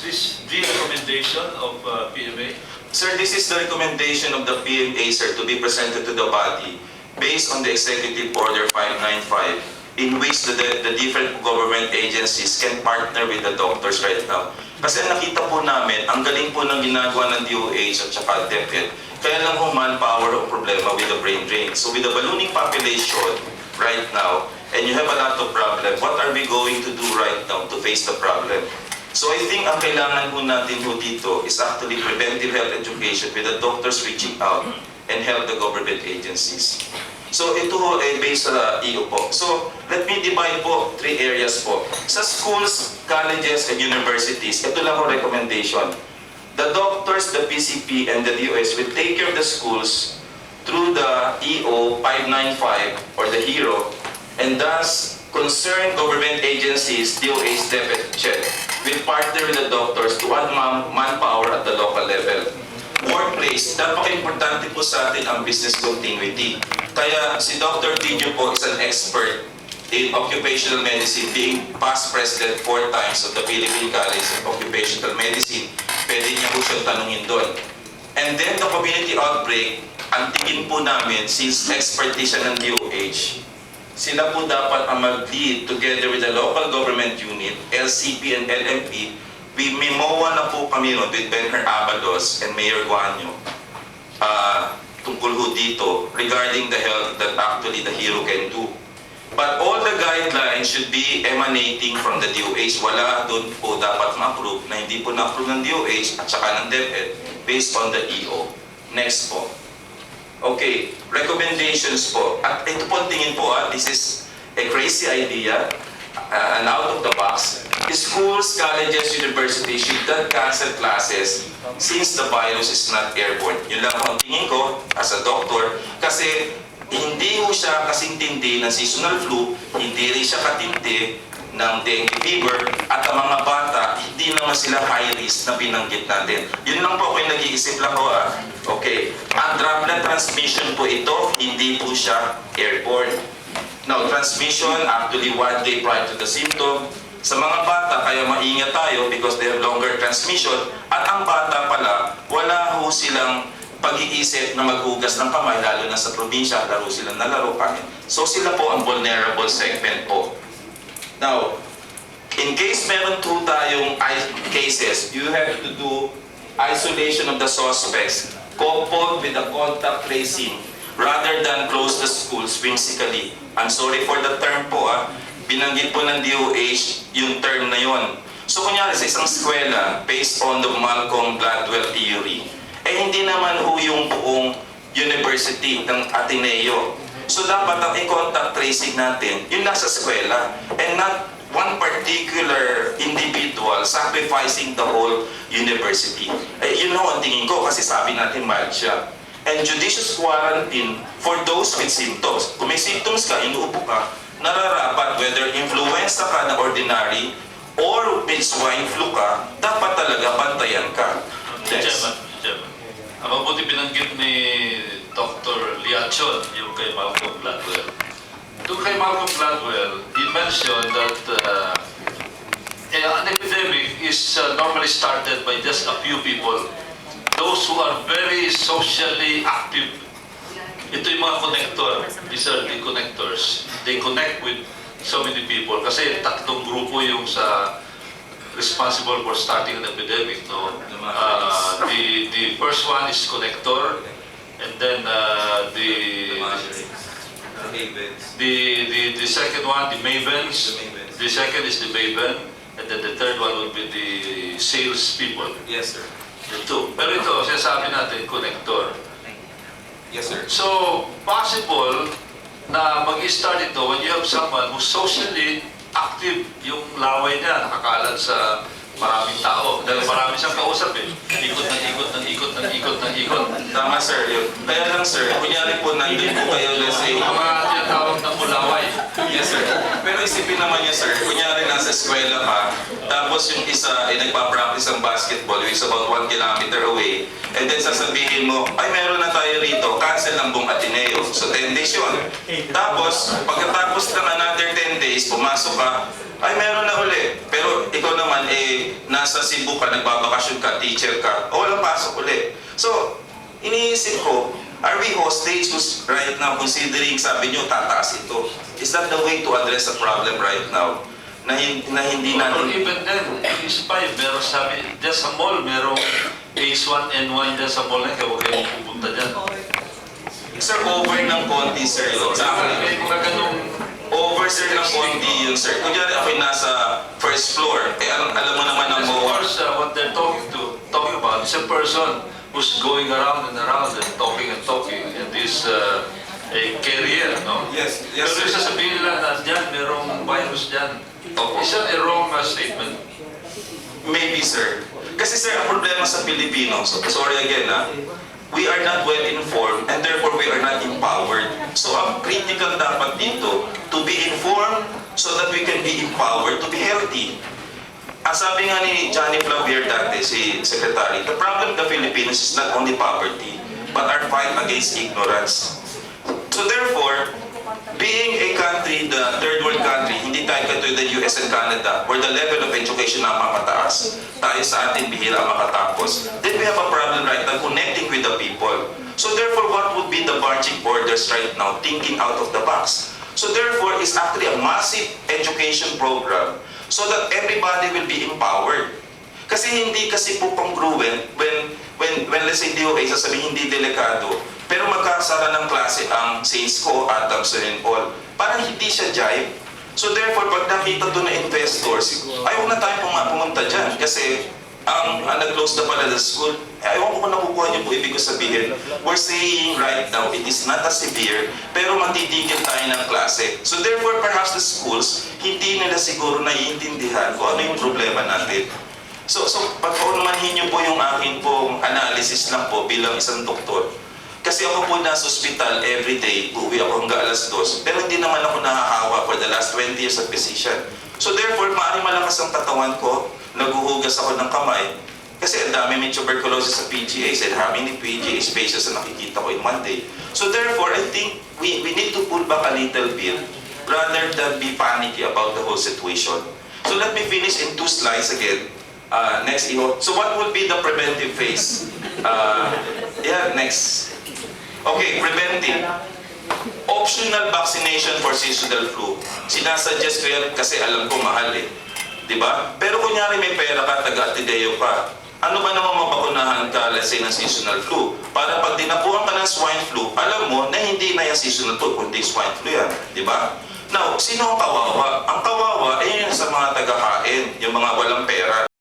Is this the recommendation of PMA? Sir, this is the recommendation of the PMA, sir, to be presented to the body based on the Executive Order 595, in which the different government agencies can partner with the doctors right now. Kasi nakita po namin, ang galing po ng ginagawa ng DOH at saka DepEd, kaya lang ho manpower ang problema with the brain drain. So with the ballooning population right now, and you have a lot of problem, what are we going to do right now to face the problem? So I think ang kailangan po natin po dito is actually preventive health education with the doctors reaching out and help the government agencies. So ito ho ay based sa EO po. So let me divide po 3 areas po. Sa schools, colleges, and universities, ito lang ho recommendation. The doctors, the PCP, and the DOS will take care of the schools through the EO 595 or the HERO, and thus concerned government agencies, DOH, DepEd, CHED, will partner with the doctors to add manpower at the local level. Workplace, napaka-importante po sa atin ang business continuity. Kaya si Dr. Didio po is an expert in occupational medicine, being past president 4 times of the Philippine College of Occupational Medicine. Pwede niya po siyang tanungin doon. And then the community outbreak, ang tingin po namin, since expertise siya ng DOH, sila po dapat ang mag-lead together with the local government unit, LCP and LMP. We memoa na po kami ron with Benher Abalos and Mayor Guanyo tungkol ho dito regarding the health that actually the HERO can do. But all the guidelines should be emanating from the DOH. Wala doon po dapat ma-approve na hindi po na-approve ng DOH at saka ng DepEd based on the EO. Next po. Okay, recommendations po. At ito po tingin po, this is a crazy idea, and out of the box. Schools, colleges, universities should not cancel classes since the virus is not airborne. Yun lang ang tingin ko as a doctor, kasi hindi ho siya kasing tindi ng seasonal flu, hindi rin siya katindi ng dengue fever, at ang mga bata, hindi naman sila high risk na binanggit natin. Yun lang po ako yung nag-iisip lang ko. Okay, ang droplet transmission po ito, hindi po siya airborne. Now, transmission actually 1 day prior to the symptom. Sa mga bata, kaya maingat tayo because they have longer transmission. At ang bata pala, wala ho silang pag-iisip na maghugas ng kamay, lalo na sa probinsya, laro silang nalaro kanin. So sila po ang vulnerable segment po. Now, in case meron po tayong cases, you have to do isolation of the suspects coupled with the contact tracing rather than close the schools whimsically. I'm sorry for the term po, binanggit po ng DOH yung term na yon. So kunyari sa isang eskwela, based on the Malcolm Gladwell theory, hindi naman ho yung buong university ng Ateneo. So dapat ang i-contact tracing natin, yung nasa eskwela, and not one particular individual sacrificing the whole university. Yun ho ang tingin ko, kasi sabi natin mild siya. And judicious quarantine for those with symptoms. Kung may symptoms ka, inuupo ka, nararapat whether influenza ka na ordinary or with swine flu ka, dapat talaga bantayan ka. Chairman. Ang mabuti binanggit ni Dr. Liachon, yung kay Malcolm Gladwell. Doon kay Malcolm Gladwell, he mentioned that an epidemic is normally started by just a few people. Those who are very socially active. Ito yung mga connector. These are the connectors. They connect with so many people. Kasi tatlong grupo yung sa responsible for starting an epidemic. No? The first one is connector, and then the second one, the mavens. The second is the maven, and then the third one would be the sales people. Yes, sir. The two. Pero ito, sinasabi natin, connector. Yes, sir. So, possible na mag-start ito when you have someone who's socially active, yung laway niya, nakakalat sa maraming tao. Dahil marami siyang kausap eh. Ikot ng ikot ng ikot ng ikot ng ikot. Tama, sir. Kaya lang, sir, kunyari po nandun po kayo, let's say, Ang mga tinatawag ng mulaway. yes, sir. Pero isipin naman niya, sir, kunyari nasa eskwela ka, tapos yung isa ay nagpa-practice ng basketball, which is about 1 kilometer away, and then sasabihin mo, ay meron na tayo rito, cancel ng buong Ateneo. So 10 days yun. Tapos, pagkatapos ng another 10 days, pumasok ka, ay meron na uli. Pero ikaw naman, nasa Cebu ka, nagbabakasyon ka, teacher ka, o walang pasok ulit. So, iniisip ko, are we hostage who's right now considering, sabi nyo, tataas ito? Is that the way to address the problem right now? Na hindi Or natin... even then, phase 5, meron sabi, dyan sa mall, merong phase 1 and 1 dyan sa mall na, kaya huwag kayong pupunta dyan. Sir, over ng konti, sir, yun. Sa akin, May mga ganong over, sir, ng konti yun, sir. Kunyari, ako'y nasa first floor. Eh, alam mo naman ang Of MOA. course, what they're talking about is a person who's going around and talking, and this a career, no? Yes, Pero yung sasabihin nila na dyan, merong virus dyan. Is that a wrong statement? Maybe, sir. Kasi, sir, ang problema sa Pilipino, so, sorry again, we are not well informed and therefore we are not empowered. So, ang critical dapat dito, to be informed so that we can be empowered to be healthy. Ang sabi nga ni Johnny Flavier dati, si Secretary, the problem of the Filipinos is not only poverty, but our fight against ignorance. So therefore, being a country, the third world country, hindi tayo katulad ng US and Canada, where the level of education na mataas, tayo sa atin bihira makatapos, then we have a problem right now connecting with the people. So therefore, what would be the marching orders right now, thinking out of the box? So therefore, it's actually a massive education program so that everybody will be empowered. Kasi hindi kasi po congruent when let's say DOA sasabihin hindi delikado, pero magkasara ng klase ang Saints Co, Adamson and all. Parang hindi siya jive. So therefore, pag nakita doon na investors, ayaw na tayo pumunta dyan. Kasi ang nag-close na pala the school, ayaw ko kung nakukuha niyo po ibig ko sabihin. We're saying right now, it is not as severe, pero matitigil tayo ng klase. So therefore, perhaps the schools, hindi nila siguro naiintindihan kung ano yung problema natin. So pagpaunamanhin niyo po yung akin pong analysis lang po bilang isang doktor. Kasi ako po nasa ospital every day, uwi ako hanggang alas 2, pero hindi naman ako nahahawa for the last 20 years of physician. So therefore, maaaring malakas ang katawan ko, naguhugas ako ng kamay, kasi ang dami may tuberculosis sa PGAs and how many PGAs patients na nakikita ko in one day. So therefore, I think we need to pull back a little bit rather than be panicky about the whole situation. So let me finish in 2 slides again. Next, Iho. So what would be the preventive phase? Yeah, next. Okay, preventive. Optional vaccination for seasonal flu. Sinasuggest ko yan kasi alam ko mahal eh. Diba? Pero kunyari may pera ka, taga-Atideo ka, ano ba naman mabakunahan ka, let's say, ng seasonal flu? Para pag dinapuhan ka ng swine flu, alam mo na hindi na yung seasonal flu, kundi swine flu yan. Diba? Now, sino ang kawawa? Ang kawawa ay yun sa mga taga-hain, yung mga walang pera.